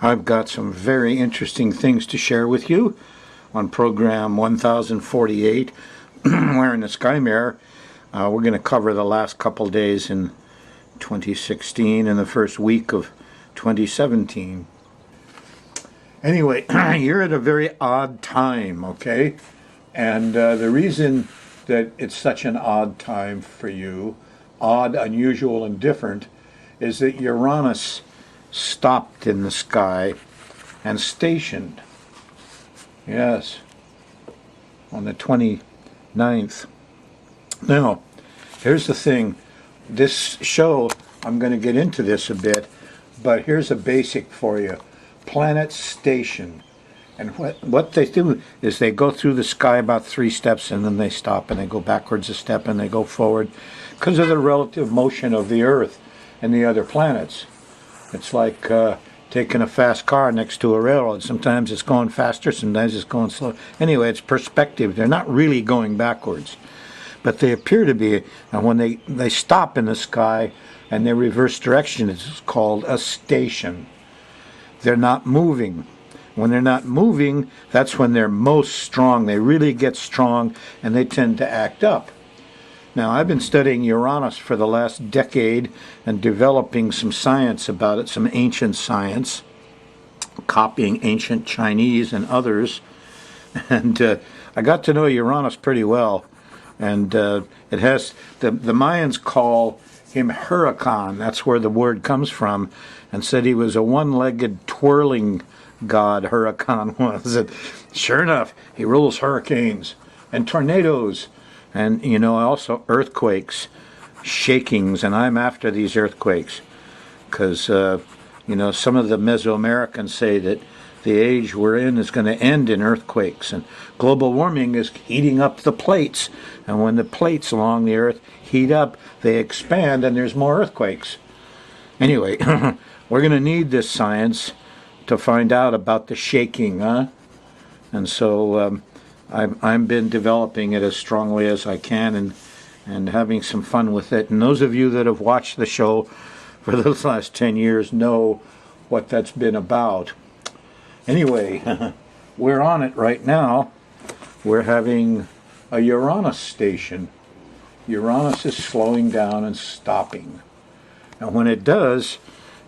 I've got some very interesting things to share with you on program 1048. We're in the Sky Mirror. We're going to cover the last couple days in 2016 and the first week of 2017. Anyway, you're at a very odd time, okay? And the reason that it's such an odd time for you, odd, unusual, and different, is that Uranus stopped in the sky and stationed. Yes, on the 29th. Now, here's the thing. This show, I'm going to get into this a bit, but here's a basic for you. Planets station. And what they do is they go through the sky about 3 steps and then they stop and they go backwards a step and they go forward because of the relative motion of the Earth and the other planets. It's like taking a fast car next to a railroad. Sometimes it's going faster, sometimes it's going slow. Anyway, it's perspective. They're not really going backwards. But they appear to be, and when they stop in the sky and they reverse direction, it's called a station. They're not moving. When they're not moving, that's when they're most strong. They really get strong and they tend to act up. Now, I've been studying Uranus for the last decade and developing some science about it, some ancient science, copying ancient Chinese and others. And I got to know Uranus pretty well. And it has, the Mayans call him Huracan. That's where the word comes from. And said he was a one-legged twirling god, Huracan was. And sure enough, he rules hurricanes and tornadoes. And, you know, also earthquakes, shakings, and I'm after these earthquakes because, you know, some of the Mesoamericans say that the age we're in is going to end in earthquakes, and global warming is heating up the plates, and when the plates along the Earth heat up, they expand, and there's more earthquakes. Anyway, we're going to need this science to find out about the shaking, huh? And so I've been developing it as strongly as I can and having some fun with it. And those of you that have watched the show for the last 10 years know what that's been about. Anyway, we're on it right now. We're having a Uranus station. Uranus is slowing down and stopping. And when it does,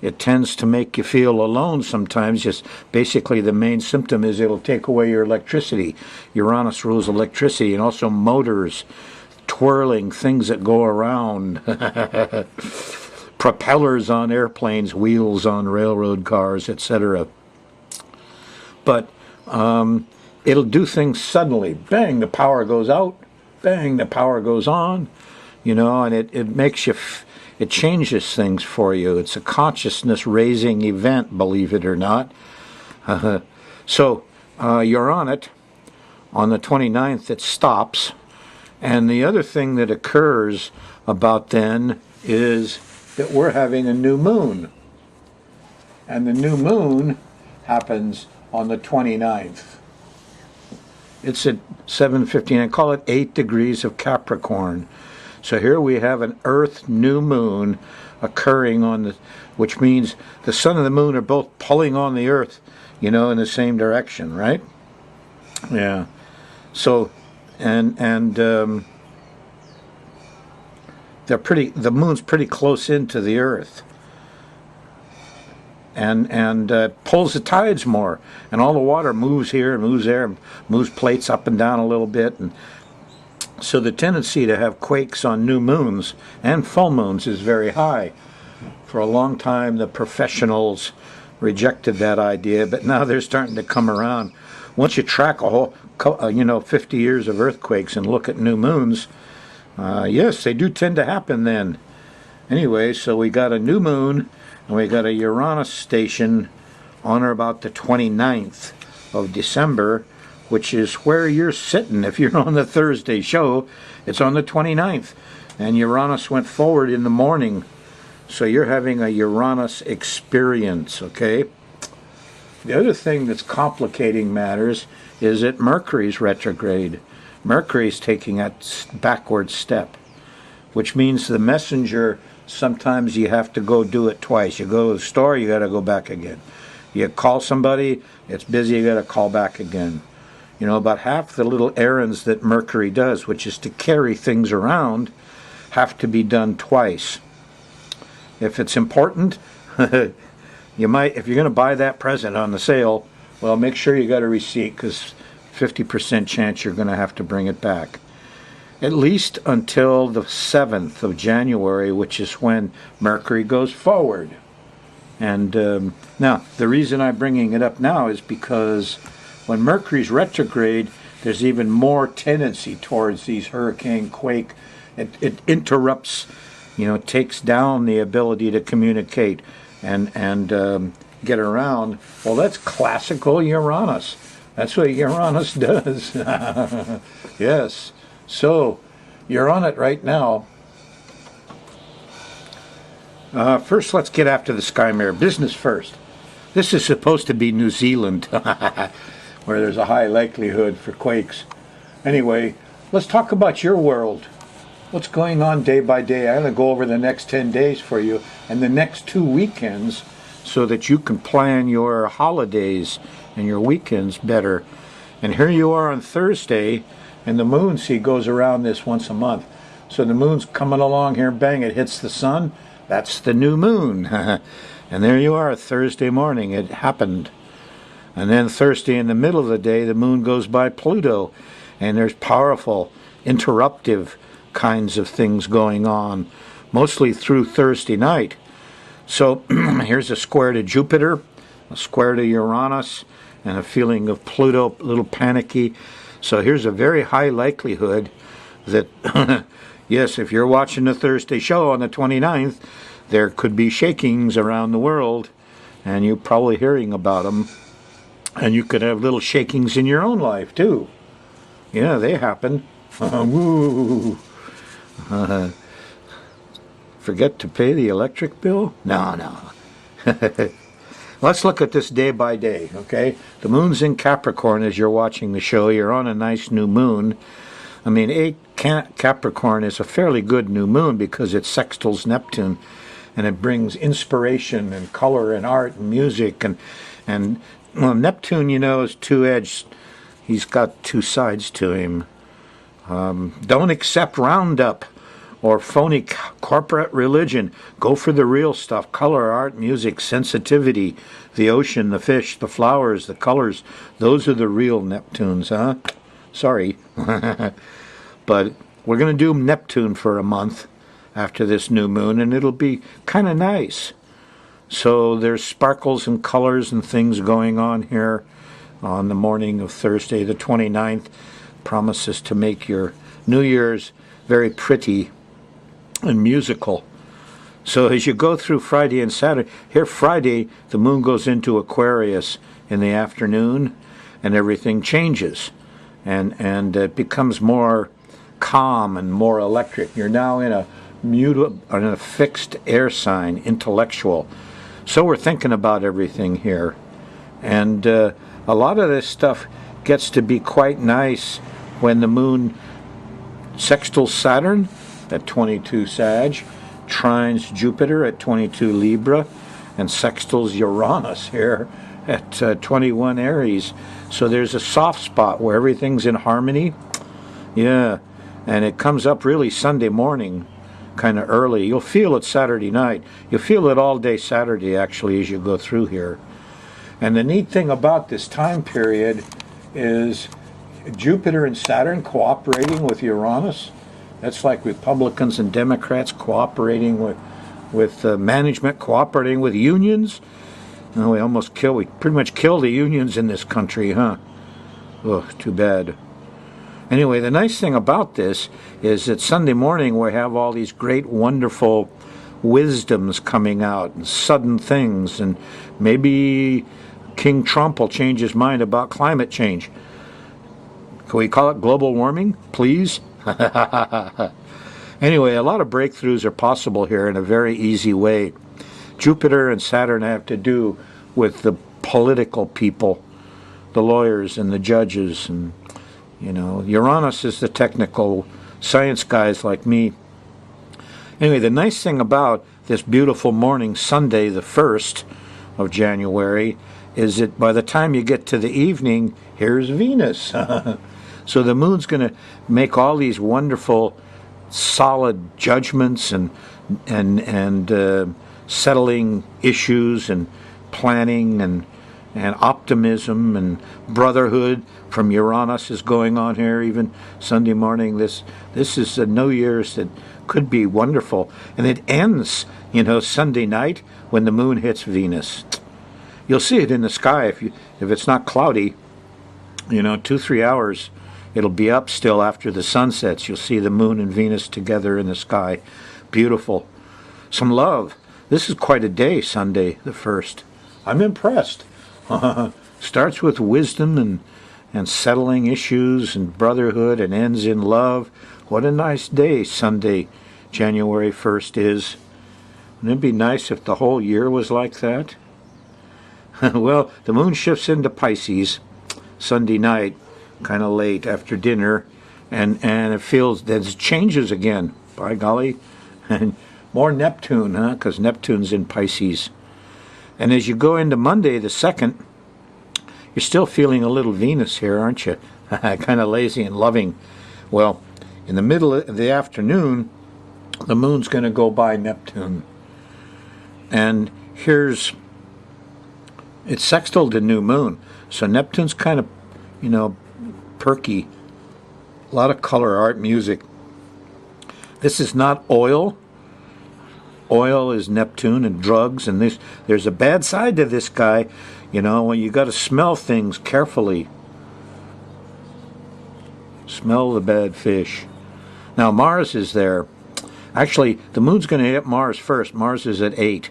it tends to make you feel alone sometimes. Just basically the main symptom is it'll take away your electricity. Uranus rules electricity and also motors, twirling, things that go around, propellers on airplanes, wheels on railroad cars, etc. But it'll do things suddenly. Bang, the power goes out. Bang, the power goes on. You know, and it makes you... It changes things for you. It's a consciousness-raising event, believe it or not. So you're on it. On the 29th, it stops. And the other thing that occurs about then is that we're having a new moon. And the new moon happens on the 29th. It's at 7:15. I call it 8 degrees of Capricorn. So here we have an Earth new moon occurring on the, which means the sun and the moon are both pulling on the Earth, you know, in the same direction, right? Yeah. So, and they're pretty. The moon's pretty close into the Earth, and pulls the tides more, and all the water moves here and moves there, and moves plates up and down a little bit, and so the tendency to have quakes on new moons and full moons is very high. For a long time, the professionals rejected that idea, but now they're starting to come around. Once you track a whole, 50 years of earthquakes and look at new moons, yes, they do tend to happen then. Anyway, so we got a new moon, and we got a Uranus station on or about the 29th of December, which is where you're sitting. If you're on the Thursday show, it's on the 29th. And Uranus went forward in the morning. So you're having a Uranus experience, okay? The other thing that's complicating matters is that Mercury's retrograde. Mercury's taking a backward step, which means the messenger, sometimes you have to go do it twice. You go to the store, you got to go back again. You call somebody, it's busy, you got to call back again. You know, about half the little errands that Mercury does, which is to carry things around, have to be done twice. If it's important, you might, if you're going to buy that present on the sale, well, make sure you got a receipt, because 50% chance you're going to have to bring it back. At least until the 7th of January, which is when Mercury goes forward. And now, the reason I'm bringing it up now is because when Mercury's retrograde, there's even more tendency towards these hurricane, quake. It interrupts, you know, takes down the ability to communicate and get around. Well, that's classical Uranus. That's what Uranus does. Yes. So, you're on it right now. First, let's get after the sky mirror. Business first. This is supposed to be New Zealand, where there's a high likelihood for quakes. Anyway, let's talk about your world. What's going on day by day? I'm going to go over the next 10 days for you and the next 2 weekends so that you can plan your holidays and your weekends better. And here you are on Thursday, and the moon, see, goes around this once a month. So the moon's coming along here, bang, it hits the sun. That's the new moon. And there you are, Thursday morning, it happened. And then Thursday in the middle of the day, the moon goes by Pluto. And there's powerful, interruptive kinds of things going on, mostly through Thursday night. So here's a square to Jupiter, a square to Uranus, and a feeling of Pluto, a little panicky. So here's a very high likelihood that, yes, if you're watching the Thursday show on the 29th, there could be shakings around the world, and you're probably hearing about them. And you could have little shakings in your own life, too. Yeah, they happen. Woo! Forget to pay the electric bill? No. Let's look at this day by day, okay? The moon's in Capricorn as you're watching the show. You're on a nice new moon. I mean, Capricorn is a fairly good new moon because it sextiles Neptune, and it brings inspiration and color and art and music. And well, Neptune, you know, is two-edged. He's got two sides to him. Don't accept Roundup or phony corporate religion. Go for the real stuff. Color, art, music, sensitivity, the ocean, the fish, the flowers, the colors. Those are the real Neptunes, huh? Sorry. But we're going to do Neptune for a month after this new moon, and it'll be kind of nice. So there's sparkles and colors and things going on here on the morning of Thursday the 29th. Promises to make your New Year's very pretty and musical. So as you go through Friday and Saturday, here Friday the moon goes into Aquarius in the afternoon, and everything changes, and it becomes more calm and more electric. You're now in a fixed air sign, intellectual. So we're thinking about everything here, and a lot of this stuff gets to be quite nice when the moon sextiles Saturn at 22 Sag, trines Jupiter at 22 Libra, and sextiles Uranus here at 21 Aries. So there's a soft spot where everything's in harmony. Yeah, and it comes up really Sunday morning, kind of early. You'll feel it Saturday night. You'll feel it all day Saturday, actually, as you go through here. And the neat thing about this time period is Jupiter and Saturn cooperating with Uranus. That's like Republicans and Democrats cooperating with management, cooperating with unions. Oh, we pretty much killed the unions in this country, huh? Oh, too bad. Anyway, the nice thing about this is that Sunday morning we have all these great, wonderful wisdoms coming out and sudden things, and maybe King Trump will change his mind about climate change. Can we call it global warming, please? Anyway, a lot of breakthroughs are possible here in a very easy way. Jupiter and Saturn have to do with the political people, the lawyers and the judges, and Uranus is the technical science guys like me. Anyway, the nice thing about this beautiful morning, Sunday the 1st of January, is that by the time you get to the evening, here's Venus. So the moon's going to make all these wonderful, solid judgments and settling issues and planning and optimism and brotherhood from Uranus is going on here. Even Sunday morning, this is a New Year's that could be wonderful, and it ends, Sunday night when the moon hits Venus. You'll see it in the sky if it's not cloudy. 2-3 hours, it'll be up still after the sun sets. You'll see the moon and Venus together in the sky. Beautiful. Some love. This is quite a day, Sunday the 1st. I'm impressed. Starts with wisdom and settling issues and brotherhood and ends in love. What a nice day Sunday, January 1st is. Wouldn't it be nice if the whole year was like that? Well, the moon shifts into Pisces Sunday night, kind of late after dinner, and it feels that it changes again. By golly. And more Neptune, because Neptune's in Pisces. And as you go into Monday the 2nd, you're still feeling a little Venus here, aren't you? Kind of lazy and loving. Well, in the middle of the afternoon, the moon's going to go by Neptune. And it's sextile to new moon. So Neptune's kind of, perky. A lot of color, art, music. This is not oil. Oil is Neptune and drugs, and there's a bad side to this guy, when you got to smell things carefully. Smell the bad fish. Now Mars is there. Actually, the moon's going to hit Mars first. Mars is at 8.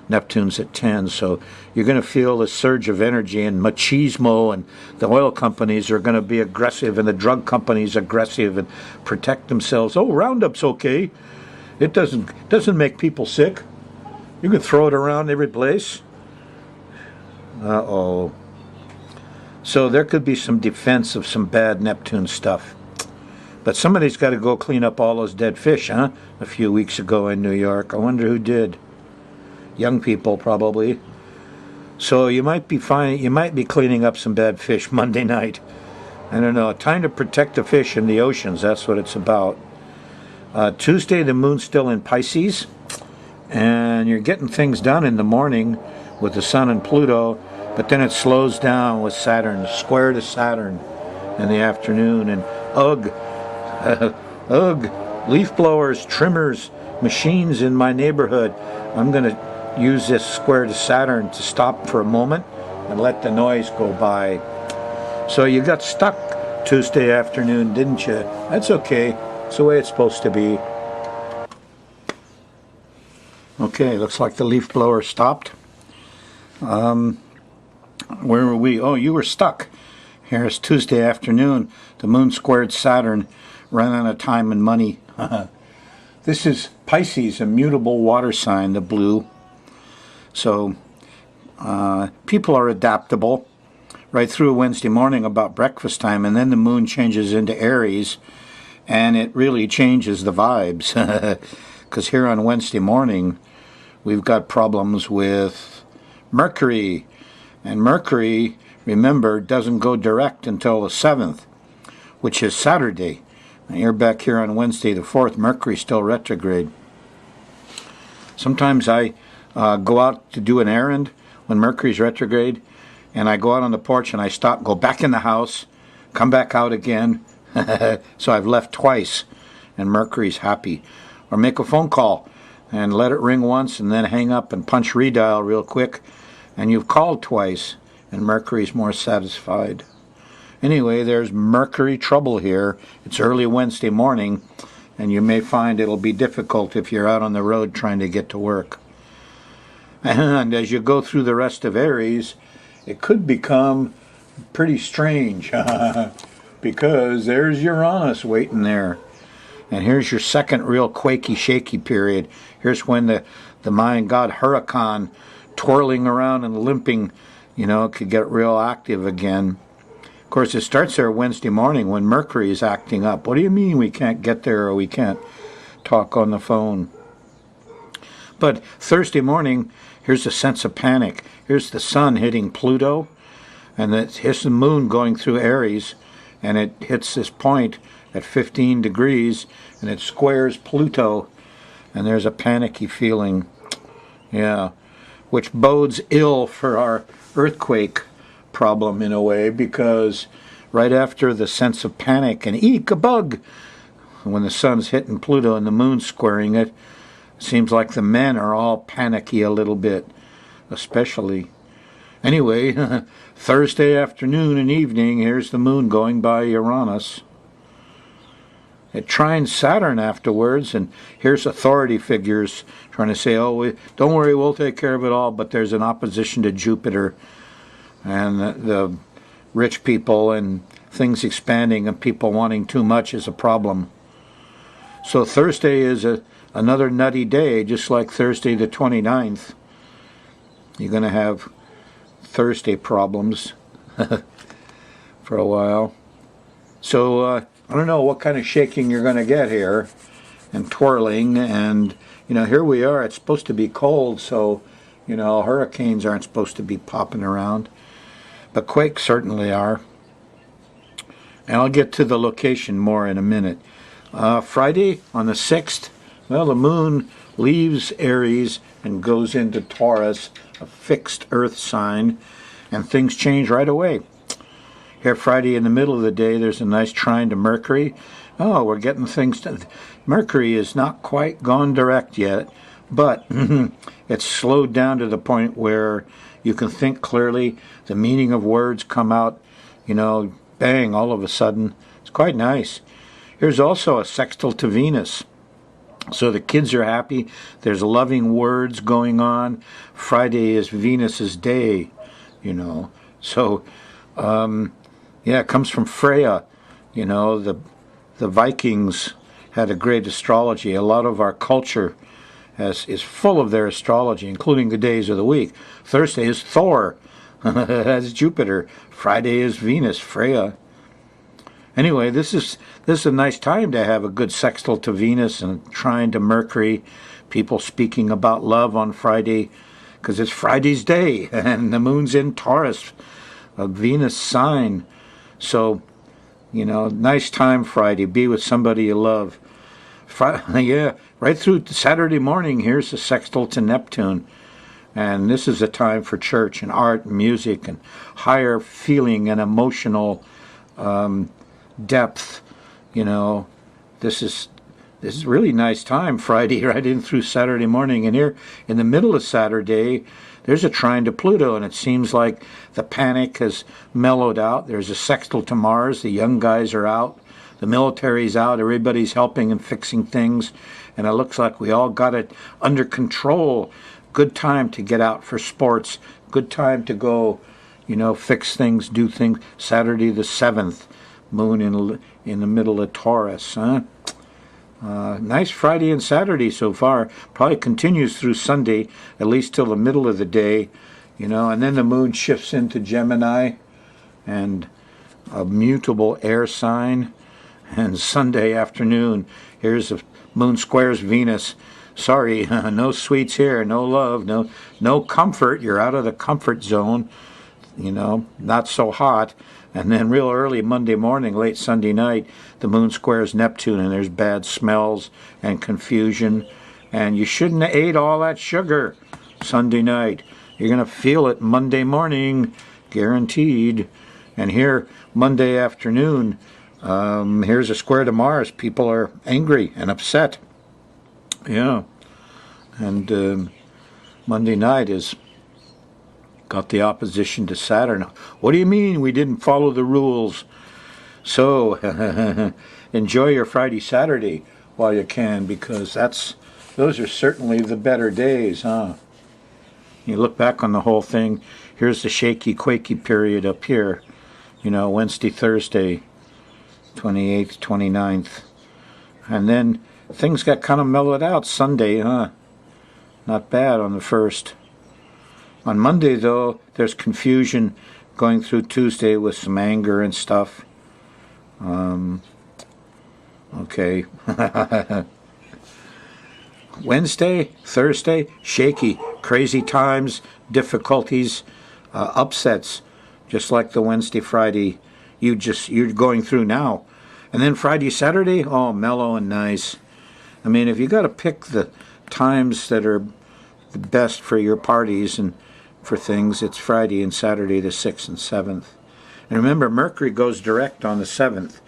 Neptune's at 10. So you're going to feel the surge of energy, and machismo, and the oil companies are going to be aggressive, and the drug companies aggressive and protect themselves. Oh, Roundup's okay. It doesn't make people sick. You can throw it around every place. Uh-oh. So there could be some defense of some bad Neptune stuff. But somebody's got to go clean up all those dead fish, a few weeks ago in New York. I wonder who did. Young people, probably. So you might be cleaning up some bad fish Monday night. I don't know. Time to protect the fish in the oceans. That's what it's about. Tuesday, the moon's still in Pisces, and you're getting things done in the morning with the sun and Pluto, but then it slows down with Saturn, square to Saturn in the afternoon, and leaf blowers, trimmers, machines in my neighborhood. I'm going to use this square to Saturn to stop for a moment and let the noise go by. So you got stuck Tuesday afternoon, didn't you? That's okay. It's the way it's supposed to be. Okay, looks like the leaf blower stopped. Where were we? Oh, you were stuck. Here's Tuesday afternoon. The moon squared Saturn, ran out of time and money. This is Pisces, a mutable water sign, the blue. So people are adaptable right through Wednesday morning about breakfast time, and then the moon changes into Aries, and it really changes the vibes. Because here on Wednesday morning, we've got problems with Mercury. And Mercury, remember, doesn't go direct until the 7th, which is Saturday. And you're back here on Wednesday the 4th. Mercury's still retrograde. Sometimes I go out to do an errand when Mercury's retrograde, and I go out on the porch and I stop, go back in the house, come back out again. So I've left twice, and Mercury's happy. Or make a phone call and let it ring once and then hang up and punch redial real quick, and you've called twice, and Mercury's more satisfied. Anyway, there's Mercury trouble here. It's early Wednesday morning, and you may find it'll be difficult if you're out on the road trying to get to work. And as you go through the rest of Aries, it could become pretty strange. Because there's Uranus waiting there. And here's your second real quakey, shaky period. Here's when the Mayan god Huracan, twirling around and limping, could get real active again. Of course, it starts there Wednesday morning when Mercury is acting up. What do you mean we can't get there or we can't talk on the phone? But Thursday morning, here's a sense of panic. Here's the sun hitting Pluto, and here's the moon going through Aries, and it hits this point at 15 degrees, and it squares Pluto, and there's a panicky feeling. Yeah, which bodes ill for our earthquake problem in a way, because right after the sense of panic and eek, a bug, when the sun's hitting Pluto and the moon's squaring it, seems like the men are all panicky a little bit, especially. Anyway, Thursday afternoon and evening, here's the moon going by Uranus. It trines Saturn afterwards, and here's authority figures trying to say, oh, don't worry, we'll take care of it all, but there's an opposition to Jupiter, and the rich people and things expanding and people wanting too much is a problem. So Thursday is another nutty day, just like Thursday the 29th. You're going to have Thursday problems for a while. So I don't know what kind of shaking you're going to get here, and twirling, and here we are. It's supposed to be cold, so hurricanes aren't supposed to be popping around, but quakes certainly are. And I'll get to the location more in a minute. Friday on the 6th, well, the moon leaves Aries and goes into Taurus, a fixed earth sign, and things change right away. Here Friday in the middle of the day, there's a nice trine to Mercury. Oh, we're getting things to... Mercury is not quite gone direct yet, but it's slowed down to the point where you can think clearly. The meaning of words come out, bang, all of a sudden. It's quite nice. Here's also a sextile to Venus. So the kids are happy. There's loving words going on. Friday is Venus's day, So, it comes from Freya. The Vikings had a great astrology. A lot of our culture is full of their astrology, including the days of the week. Thursday is Thor. That's Jupiter. Friday is Venus, Freya. Anyway, this is a nice time to have a good sextile to Venus and trine to Mercury. People speaking about love on Friday, because it's Friday's day, and the moon's in Taurus, a Venus sign. So, nice time Friday. Be with somebody you love. Right through Saturday morning, here's the sextile to Neptune. And this is a time for church and art and music and higher feeling and emotional depth. This is really nice time Friday right in through Saturday morning. And here in the middle of Saturday, there's a trine to Pluto, and it seems like the panic has mellowed out. There's a sextile to Mars. The young guys are out. The military's out. Everybody's helping and fixing things. And it looks like we all got it under control. Good time to get out for sports. Good time to go, fix things, do things. Saturday the 7th, moon in the middle of Taurus. Huh? Nice Friday and Saturday so far. Probably continues through Sunday, at least till the middle of the day, and then the moon shifts into Gemini, and a mutable air sign. And Sunday afternoon, here's the moon squares Venus. Sorry, no sweets here, no love, no comfort. You're out of the comfort zone, not so hot. And then real early Monday morning, late Sunday night, the moon squares Neptune, and there's bad smells and confusion. And you shouldn't have ate all that sugar Sunday night. You're going to feel it Monday morning, guaranteed. And here, Monday afternoon, here's a square to Mars. People are angry and upset. Yeah. And Monday night is got the opposition to Saturn. What do you mean we didn't follow the rules? So enjoy your Friday, Saturday while you can, because those are certainly the better days, huh? You look back on the whole thing. Here's the shaky, quaky period up here. Wednesday, Thursday, 28th, 29th. And then things got kind of mellowed out Sunday, huh? Not bad on the 1st. On Monday, though, there's confusion going through Tuesday with some anger and stuff. Okay. Wednesday, Thursday, shaky, crazy times, difficulties, upsets, just like the Wednesday, Friday you're going through now. And then Friday, Saturday, oh, mellow and nice. I mean, if you got to pick the times that are the best for your parties and for things, it's Friday and Saturday, the 6th and 7th. And remember, Mercury goes direct on the 7th,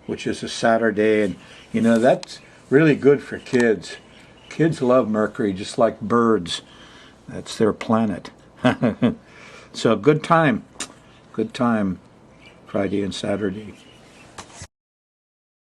which is a Saturday, and you know, that's really good for kids. Kids love Mercury just like birds. That's their planet. So good time, Friday and Saturday.